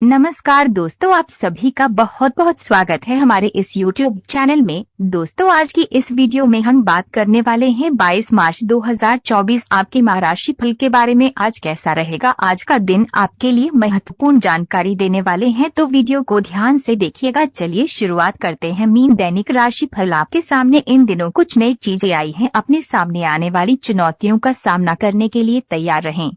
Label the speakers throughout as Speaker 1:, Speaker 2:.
Speaker 1: नमस्कार दोस्तों, आप सभी का बहुत बहुत स्वागत है हमारे इस YouTube चैनल में। दोस्तों, आज की इस वीडियो में हम बात करने वाले हैं 22 मार्च 2024 आपके माह राशि फल के बारे में। आज कैसा रहेगा आज का दिन, आपके लिए महत्वपूर्ण जानकारी देने वाले हैं, तो वीडियो को ध्यान से देखिएगा। चलिए शुरुआत करते हैं। मीन दैनिक राशि फल। आपके सामने इन दिनों कुछ नई चीजें आई हैं। अपने सामने आने वाली चुनौतियों का सामना करने के लिए तैयार रहें।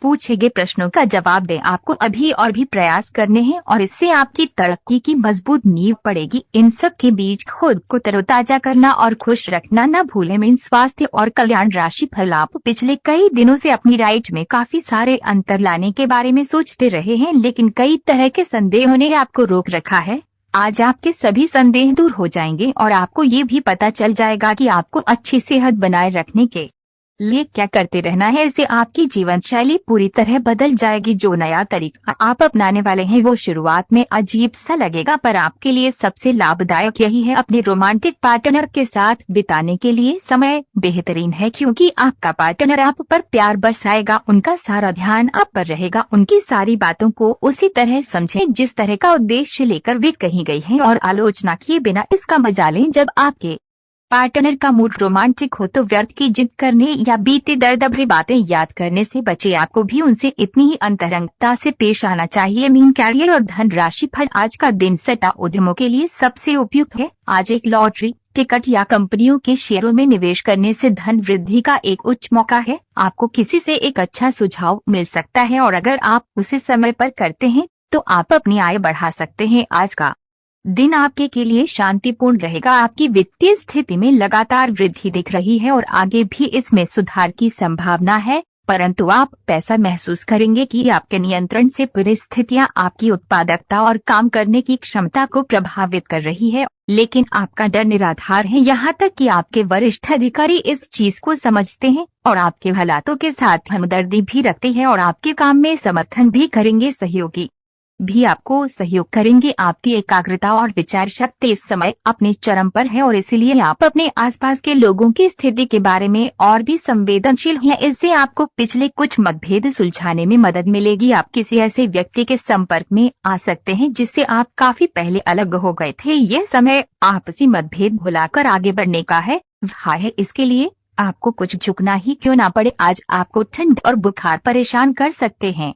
Speaker 1: पूछे गए प्रश्नों का जवाब दें। आपको अभी और भी प्रयास करने हैं और इससे आपकी तरक्की की मजबूत नींव पड़ेगी। इन सब के बीच खुद को तरोताजा करना और खुश रखना न भूलें। मीन स्वास्थ्य और कल्याण राशि फल। आप पिछले कई दिनों से अपनी डाइट में काफी सारे अंतर लाने के बारे में सोचते रहे हैं, लेकिन कई तरह के संदेहों ने आपको रोक रखा है। आज आपके सभी संदेह दूर हो जाएंगे और आपको ये भी पता चल जाएगा कि आपको अच्छी सेहत बनाए रखने के लिए क्या करते रहना है। इससे आपकी जीवन शैली पूरी तरह बदल जाएगी। जो नया तरीका आप अपनाने वाले हैं वो शुरुआत में अजीब सा लगेगा, पर आपके लिए सबसे लाभदायक यही है। अपने रोमांटिक पार्टनर के साथ बिताने के लिए समय बेहतरीन है, क्योंकि आपका पार्टनर आप पर प्यार बरसाएगा। उनका सारा ध्यान आप पर रहेगा। उनकी सारी बातों को उसी तरह समझें जिस तरह का उद्देश्य लेकर वे कही गई हैं, और आलोचना किए बिना इसका मजा लें। जब आपके पार्टनर का मूड रोमांटिक हो तो व्यर्थ की जिद करने या बीते दर्द भरी बातें याद करने से बचे। आपको भी उनसे इतनी ही अंतरंगता से पेश आना चाहिए। मीन कैरियर और धन राशि फल। आज का दिन सट्टा उद्यमों के लिए सबसे उपयुक्त है। आज एक लॉटरी टिकट या कंपनियों के शेयरों में निवेश करने से धन वृद्धि का एक उच्च मौका है। आपको किसी से एक अच्छा सुझाव मिल सकता है और अगर आप उसे समय पर करते हैं तो आप अपनी आय बढ़ा सकते हैं। आज का दिन आपके के लिए शांतिपूर्ण रहेगा। आपकी वित्तीय स्थिति में लगातार वृद्धि दिख रही है और आगे भी इसमें सुधार की संभावना है, परंतु आप पैसा महसूस करेंगे कि आपके नियंत्रण से परिस्थितियां आपकी उत्पादकता और काम करने की क्षमता को प्रभावित कर रही है। लेकिन आपका डर निराधार है, यहाँ तक कि आपके वरिष्ठ अधिकारी इस चीज को समझते हैं और आपके हालातों के साथ हमदर्दी भी रखते हैं और आपके काम में समर्थन भी करेंगे। सहयोगी भी आपको सहयोग करेंगे। आपकी एकाग्रता और विचार शक्ति इस समय अपने चरम पर है और इसीलिए आप अपने आसपास के लोगों की स्थिति के बारे में और भी संवेदनशील हैं। इससे आपको पिछले कुछ मतभेद सुलझाने में मदद मिलेगी। आप किसी ऐसे व्यक्ति के संपर्क में आ सकते हैं जिससे आप काफी पहले अलग हो गए थे। यह समय आपसी मतभेद भुलाकर आगे बढ़ने का है। इसके लिए आपको कुछ झुकना ही क्यों ना पड़े। आज आपको ठंड और बुखार परेशान कर सकते हैं।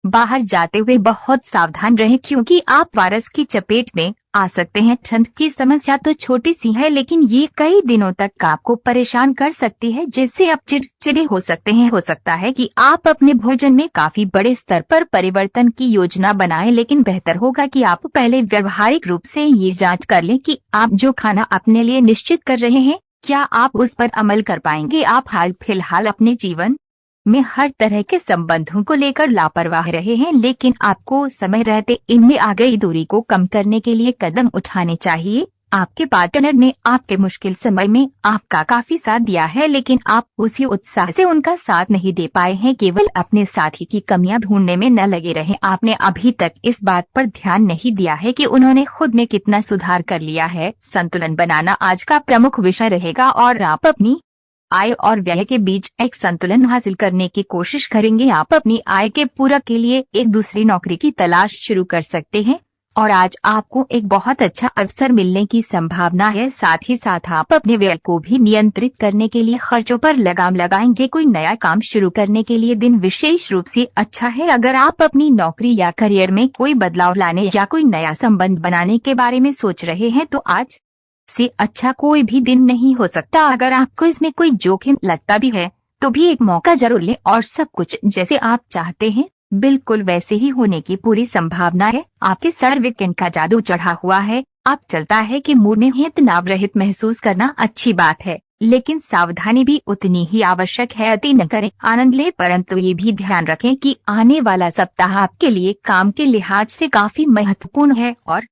Speaker 1: बाहर जाते हुए बहुत सावधान रहें, क्योंकि आप वायरस की चपेट में आ सकते हैं। ठंड की समस्या तो छोटी सी है, लेकिन ये कई दिनों तक आपको परेशान कर सकती है, जिससे आप चिड़चिड़े हो सकते हैं। हो सकता है कि आप अपने भोजन में काफी बड़े स्तर पर परिवर्तन की योजना बनाएं, लेकिन बेहतर होगा कि आप पहले व्यवहारिक रूप से ये जांच कर लें कि आप जो खाना अपने लिए निश्चित कर रहे हैं, क्या आप उस पर अमल कर पाएंगे। आप हाल फिलहाल अपने जीवन में हर तरह के संबंधों को लेकर लापरवाह रहे हैं, लेकिन आपको समय रहते इनमें आ गई दूरी को कम करने के लिए कदम उठाने चाहिए। आपके पार्टनर ने आपके मुश्किल समय में आपका काफी साथ दिया है, लेकिन आप उसी उत्साह से उनका साथ नहीं दे पाए हैं। केवल अपने साथी की कमियां ढूंढने में न लगे रहें। आपने अभी तक इस बात पर ध्यान नहीं दिया है कि उन्होंने खुद में कितना सुधार कर लिया है। संतुलन बनाना आज का प्रमुख विषय रहेगा और आप अपनी आय और व्यय के बीच एक संतुलन हासिल करने की कोशिश करेंगे। आप अपनी आय के पूरक के लिए एक दूसरी नौकरी की तलाश शुरू कर सकते हैं और आज आपको एक बहुत अच्छा अवसर मिलने की संभावना है। साथ ही साथ आप अपने व्यय को भी नियंत्रित करने के लिए खर्चों पर लगाम लगाएंगे। कोई नया काम शुरू करने के लिए दिन विशेष रूप से अच्छा है। अगर आप अपनी नौकरी या करियर में कोई बदलाव लाने या कोई नया संबंध बनाने के बारे में सोच रहे हैं तो आज से अच्छा कोई भी दिन नहीं हो सकता। अगर आपको इसमें कोई जोखिम लगता भी है तो भी एक मौका जरूर लें और सब कुछ जैसे आप चाहते हैं बिल्कुल वैसे ही होने की पूरी संभावना है। आपके सर वीकेंड का जादू चढ़ा हुआ है। आप चलता है कि मूड में ही तनाव रहित महसूस करना अच्छी बात है, लेकिन सावधानी भी उतनी ही आवश्यक है। अति न करें, आनंद लें, परंतु ये भी ध्यान रखें कि आने वाला सप्ताह आपके लिए काम के लिहाज से काफी महत्वपूर्ण है और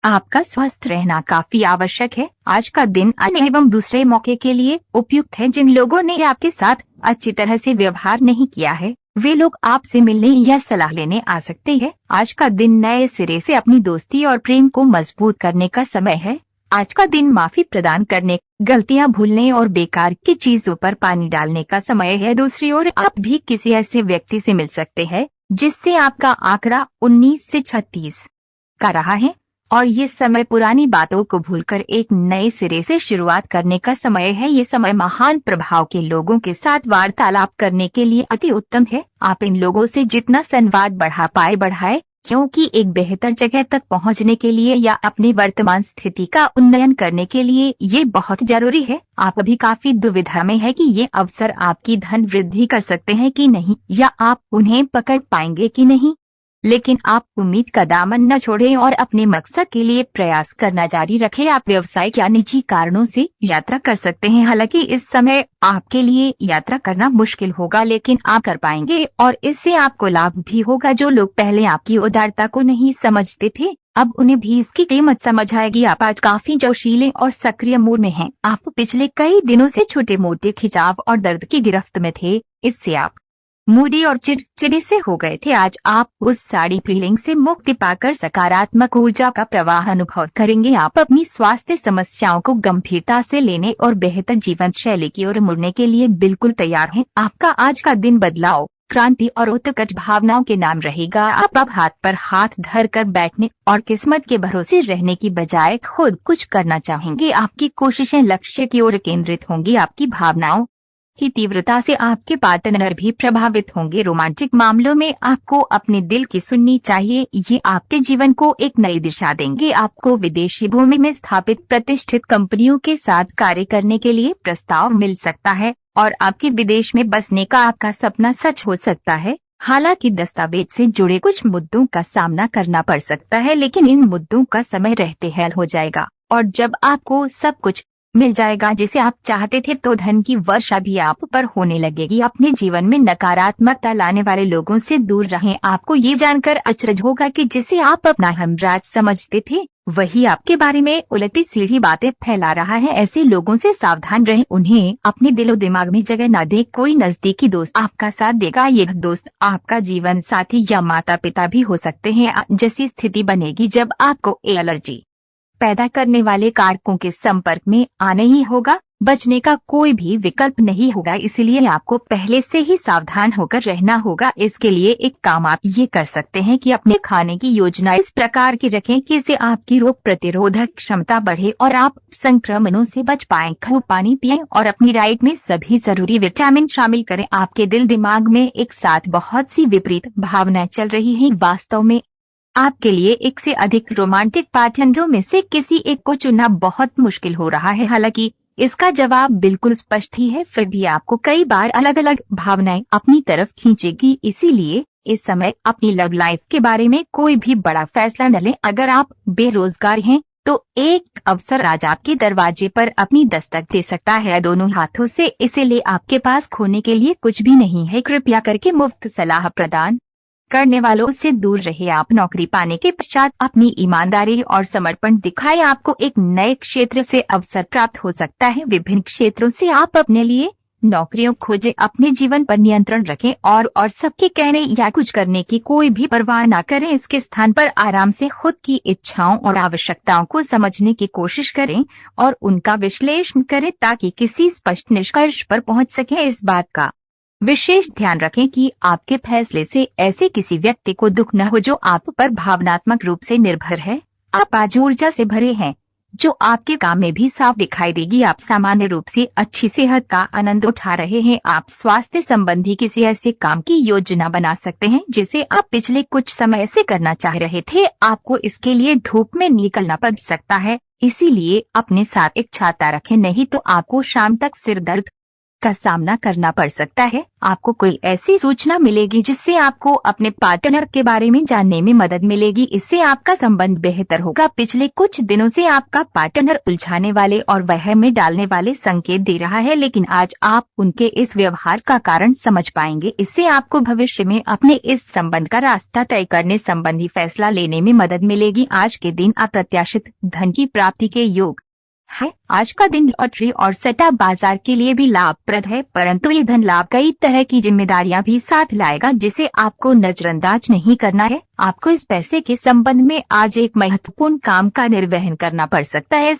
Speaker 1: आपका स्वस्थ रहना काफी आवश्यक है। आज का दिन अन्य एवं दूसरे मौके के लिए उपयुक्त है। जिन लोगों ने आपके साथ अच्छी तरह से व्यवहार नहीं किया है वे लोग आपसे मिलने या सलाह लेने आ सकते हैं। आज का दिन नए सिरे से अपनी दोस्ती और प्रेम को मजबूत करने का समय है। आज का दिन माफी प्रदान करने, गलतियां भूलने और बेकार की चीजों पर पानी डालने का समय है। दूसरी ओर आप भी किसी ऐसे व्यक्ति से मिल सकते हैं जिससे आपका आंकड़ा 19 से 36 का रहा है और ये समय पुरानी बातों को भूलकर एक नए सिरे से शुरुआत करने का समय है। ये समय महान प्रभाव के लोगों के साथ वार्तालाप करने के लिए अति उत्तम है। आप इन लोगों से जितना संवाद बढ़ा पाए बढ़ाए, क्योंकि एक बेहतर जगह तक पहुंचने के लिए या अपनी वर्तमान स्थिति का उन्नयन करने के लिए ये बहुत जरूरी है। आप अभी काफी दुविधा में है कि ये अवसर आपकी धन वृद्धि कर सकते हैं कि नहीं, या आप उन्हें पकड़ पाएंगे कि नहीं, लेकिन आप उम्मीद का दामन न छोड़ें और अपने मकसद के लिए प्रयास करना जारी रखें। आप व्यवसायिक या निजी कारणों से यात्रा कर सकते हैं। हालांकि इस समय आपके लिए यात्रा करना मुश्किल होगा, लेकिन आप कर पाएंगे और इससे आपको लाभ भी होगा। जो लोग पहले आपकी उदारता को नहीं समझते थे, अब उन्हें भी इसकी कीमत समझ आएगी। आप आज काफी जोशीले और सक्रिय मूड में हैं। आप पिछले कई दिनों से छोटे मोटे खिंचाव और दर्द की गिरफ्त में थे, इससे आप मूडी और चिड़चिड़े से हो गए थे। आज आप उस सारी फीलिंग से मुक्ति पाकर सकारात्मक ऊर्जा का प्रवाह अनुभव करेंगे। आप अपनी स्वास्थ्य समस्याओं को गंभीरता से लेने और बेहतर जीवन शैली की ओर मुड़ने के लिए बिल्कुल तैयार हैं। आपका आज का दिन बदलाव, क्रांति और उत्कट भावनाओं के नाम रहेगा। आप अब हाथ पर हाथ धर कर बैठने और किस्मत के भरोसे रहने की बजाय खुद कुछ करना चाहेंगे। आपकी कोशिशें लक्ष्य की ओर केंद्रित होंगी। आपकी भावनाओं की तीव्रता से आपके पार्टनर भी प्रभावित होंगे। रोमांटिक मामलों में आपको अपने दिल की सुननी चाहिए, ये आपके जीवन को एक नई दिशा देंगे। आपको विदेशी भूमि में स्थापित प्रतिष्ठित कंपनियों के साथ कार्य करने के लिए प्रस्ताव मिल सकता है और आपके विदेश में बसने का आपका सपना सच हो सकता है। हालांकि दस्तावेज से जुड़े कुछ मुद्दों का सामना करना पड़ सकता है, लेकिन इन मुद्दों का समय रहते हल हो जाएगा और जब आपको सब कुछ मिल जाएगा जिसे आप चाहते थे, तो धन की वर्षा भी आप पर होने लगेगी। अपने जीवन में नकारात्मकता लाने वाले लोगों से दूर रहें। आपको ये जानकर अचरज होगा कि जिसे आप अपना हमराज समझते थे, वही आपके बारे में उलटी सीधी बातें फैला रहा है। ऐसे लोगों से सावधान रहें, उन्हें अपने दिलो दिमाग में जगह न दें। कोई नजदीकी दोस्त आपका साथ देगा। ये दोस्त आपका जीवन साथी या माता पिता भी हो सकते हैं। जैसी स्थिति बनेगी जब आपको एलर्जी पैदा करने वाले कारकों के संपर्क में आना ही होगा। बचने का कोई भी विकल्प नहीं होगा, इसलिए आपको पहले से ही सावधान होकर रहना होगा। इसके लिए एक काम आप ये कर सकते हैं कि अपने खाने की योजना इस प्रकार की रखें कि इससे आपकी रोग प्रतिरोधक क्षमता बढ़े और आप संक्रमणों से बच पाएं। खूब पानी पिएं और अपनी डाइट में सभी जरूरी विटामिन शामिल करें। आपके दिल दिमाग में एक साथ बहुत सी विपरीत भावनाएं चल रही हैं। वास्तव में आपके लिए एक से अधिक रोमांटिक पार्टनरों में से किसी एक को चुनना बहुत मुश्किल हो रहा है। हालांकि इसका जवाब बिल्कुल स्पष्ट ही है, फिर भी आपको कई बार अलग अलग भावनाएं अपनी तरफ खींचेगी। इसीलिए इस समय अपनी लव लाइफ के बारे में कोई भी बड़ा फैसला न लें। अगर आप बेरोजगार हैं तो एक अवसर आज आपके दरवाजे पर अपनी दस्तक दे सकता है। दोनों हाथों से इसे ले, आपके पास खोने के लिए कुछ भी नहीं है। कृपया करके मुफ्त सलाह प्रदान करने वालों से दूर रहे। आप नौकरी पाने के पश्चात अपनी ईमानदारी और समर्पण दिखाए। आपको एक नए क्षेत्र से अवसर प्राप्त हो सकता है। विभिन्न क्षेत्रों से आप अपने लिए नौकरियों खोजें। अपने जीवन पर नियंत्रण रखें और सबके कहने या कुछ करने की कोई भी परवाह न करें। इसके स्थान पर आराम से खुद की इच्छाओं और आवश्यकताओं को समझने की कोशिश करें और उनका विश्लेषण करें ताकि किसी स्पष्ट निष्कर्ष पर पहुंच सके। इस बात का विशेष ध्यान रखें कि आपके फैसले से ऐसे किसी व्यक्ति को दुख न हो जो आप पर भावनात्मक रूप से निर्भर है। आप आज ऊर्जा से भरे हैं जो आपके काम में भी साफ दिखाई देगी। आप सामान्य रूप से अच्छी सेहत का आनंद उठा रहे हैं। आप स्वास्थ्य संबंधी किसी ऐसे काम की योजना बना सकते हैं जिसे आप पिछले कुछ समय से करना चाह रहे थे। आपको इसके लिए धूप में निकलना पड़ सकता है, इसीलिए अपने साथ एक छाता रखें, नहीं तो आपको शाम तक सिर दर्द का सामना करना पड़ सकता है। आपको कोई ऐसी सूचना मिलेगी जिससे आपको अपने पार्टनर के बारे में जानने में मदद मिलेगी। इससे आपका संबंध बेहतर होगा। पिछले कुछ दिनों से आपका पार्टनर उलझाने वाले और वहम में डालने वाले संकेत दे रहा है, लेकिन आज आप उनके इस व्यवहार का कारण समझ पाएंगे। इससे आपको भविष्य में अपने इस संबंध का रास्ता तय करने संबंधी फैसला लेने में मदद मिलेगी। आज के दिन अप्रत्याशित धन की प्राप्ति के योग है। आज का दिन लॉटरी और सट्टा बाजार के लिए भी लाभप्रद है, परंतु ये धन लाभ कई तरह की जिम्मेदारियां भी साथ लाएगा जिसे आपको नजरअंदाज नहीं करना है। आपको इस पैसे के संबंध में आज एक महत्वपूर्ण काम का निर्वहन करना पड़ सकता है।